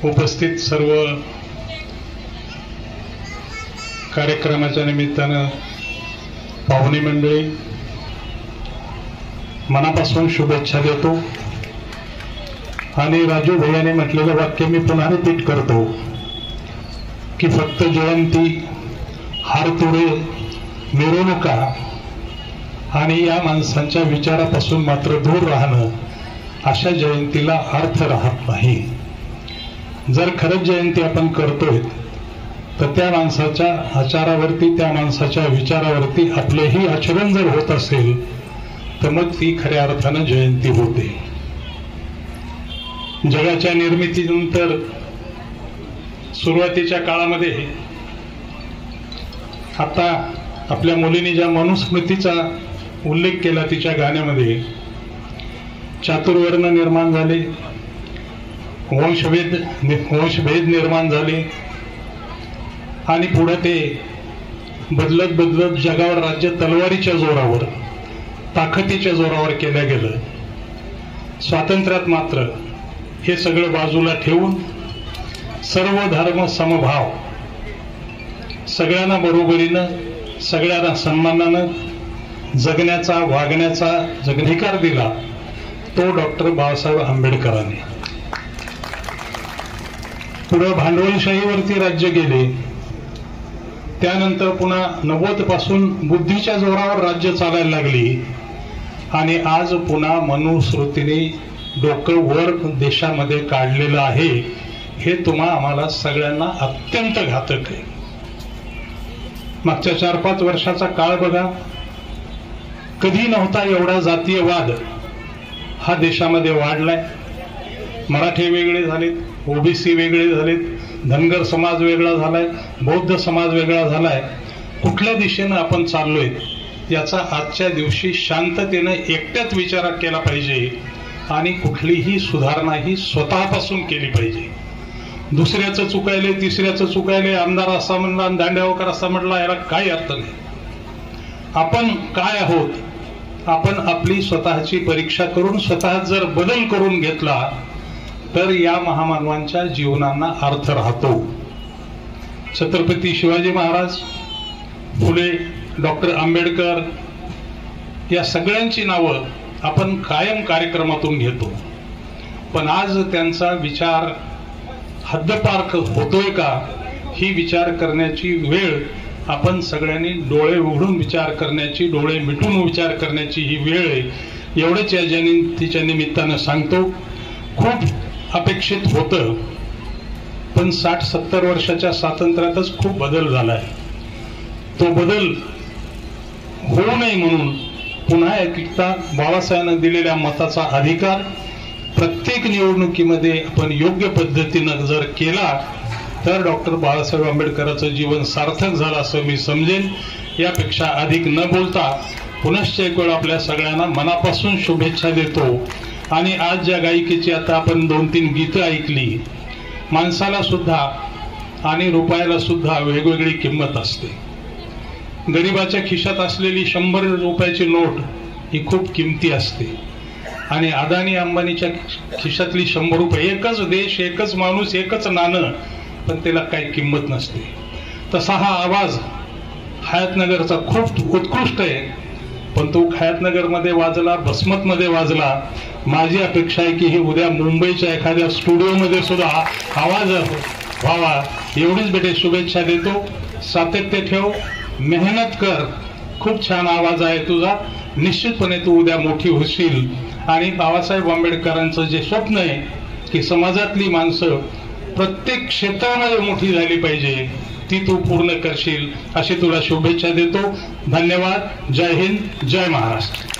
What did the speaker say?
उपस्थित सर्व कार्यक्रमाच्या निमित्तानं पाहुणे मंडळी, मनापासून शुभेच्छा देतो आणि राजू भैयाने म्हटलेलं वाक्य मी पुन्हा रिपीट करतो की फक्त जयंती, हारतुरे, मिरवणुका आणि या माणसांच्या विचारापासून मात्र दूर राहणं, अशा जयंतीला अर्थ राहत नाही। जर खरंच जयंती आपण करतोय तर त्या माणसाच्या आचारावरती, त्या माणसाच्या विचारावरती आपलेही आचरण जर होत असेल तर मग ती खऱ्या अर्थानं जयंती होते। जगाच्या निर्मितीनंतर सुरुवातीच्या काळामध्ये आता आपल्या मुलीने ज्या मनुस्मृतीचा उल्लेख केला तिच्या गाण्यामध्ये, चातुर्वर्ण निर्माण झाले, वंशभेद निर्माण झाले आणि पुढे ते बदलत बदलत जगावर राज्य तलवारीच्या जोरावर, ताकदीच्या जोरावर केलं गेलं। स्वातंत्र्यात मात्र हे सगळं बाजूला ठेवून सर्व धर्म समभाव, सगळ्यांना बरोबरीनं, सगळ्यांना सन्मानानं जगण्याचा, वागण्याचा अधिकार दिला तो डॉक्टर बाबासाहेब आंबेडकरांनी। पुढे भांडवलशाहीवरती राज्य गेले, त्यानंतर पुन्हा 90 पासून बुद्धीच्या जोरावर राज्य चालायला लागली आणि आज पुन्हा मनुस्मृतीने डोकं वर देशामध्ये काढलेलं आहे। हे तुम्हा आम्हाला सगळ्यांना अत्यंत घातक आहे। मागच्या 4-5 वर्षाचा काळ बघा, कधी नव्हता एवढा जातीयवाद हा देशामध्ये वाढलाय। मराठी वेगळे झालेत, ओबीसी वेगळे झालेत, धनगर समाज वेगळा झालाय, बौद्ध समाज वेगळा झालाय। कुठल्या दिशेनं आपण चाललोय याचा आजच्या दिवशी शांततेनं एकट्यात विचार केला पाहिजे आणि कुठलीही सुधारणा ही स्वतःपासून केली पाहिजे। दुसऱ्याचं चुकायले, तिसऱ्याचं चुकायले, आमदार असा म्हणला, दांडेगावकर असा म्हटला, याला काही अर्थ नाही। आपण काय आहोत, आपण आपली स्वतःची परीक्षा करून स्वतः जर बदल करून घेतला तर या महामानवांच्या जीवनांना अर्थ राहतो। छत्रपती शिवाजी महाराज, फुले, डॉक्टर आंबेडकर या सगळ्यांची नावं आपण कायम कार्यक्रमातून घेतो, पण आज त्यांचा विचार हद्दपार होतोय का ही विचार करण्याची वेळ आपण सगळ्यांनी डोळे उघडून विचार करण्याची, डोळे मिटून विचार करण्याची ही वेळ आहे। एवढेच या जयंतीच्या निमित्तानं सांगतो। खूप अपेक्षित होतं, पण 60-70 वर्षाच्या स्वातंत्र्यातच खूप बदल झालाय। तो बदल होऊ नये म्हणून पुन्हा एकदा बाबासाहेबांनी दिलेल्या मताचा अधिकार प्रत्येक निवडणुकीमध्ये आपण योग्य पद्धतीनं जर केला तर डॉक्टर बाबासाहेब आंबेडकरांचं जीवन सार्थक झालं असं मी समजेन। यापेक्षा अधिक न बोलता पुनश्च एक वेळ आपल्या सगळ्यांना मनापासून शुभेच्छा देतो। आणि आज ज्या गायिकेची आता आपण 2-3 गीतं ऐकली, माणसाला सुद्धा आणि रुपयाला सुद्धा वेगवेगळी किंमत असते। गरीबाच्या खिशात असलेली 100 रुपयाची नोट ही खूप किमती असते आणि अदानी अंबानीच्या खिशातली 100 रुपये, एकच देश, एकच माणूस, एकच नाणं, पण त्याला काही किंमत नसते। तसा हा आवाज हयातनगरचा खूप उत्कृष्ट आहे, पण तो हयातनगरमध्ये वाजला, बसमतमध्ये वाजला। माझी अपेक्षा आहे की ही उद्या मुंबईच्या एखाद्या स्टुडिओमध्ये सुद्धा आवाज व्हावा। एवढीच बेटे शुभेच्छा देतो। सातत्य ठेव, मेहनत कर, खूप छान आवाज आहे तुझा, निश्चितपणे तू उद्या मोठी होशील आणि बाबासाहेब आंबेडकरांचं जे स्वप्न आहे की समाजातली माणसं प्रत्येक क्षेत्रामध्ये मोठी झाली पाहिजे, ती तू पूर्ण करशील अशी तुला शुभेच्छा देतो। धन्यवाद। जय हिंद, जय महाराष्ट्र।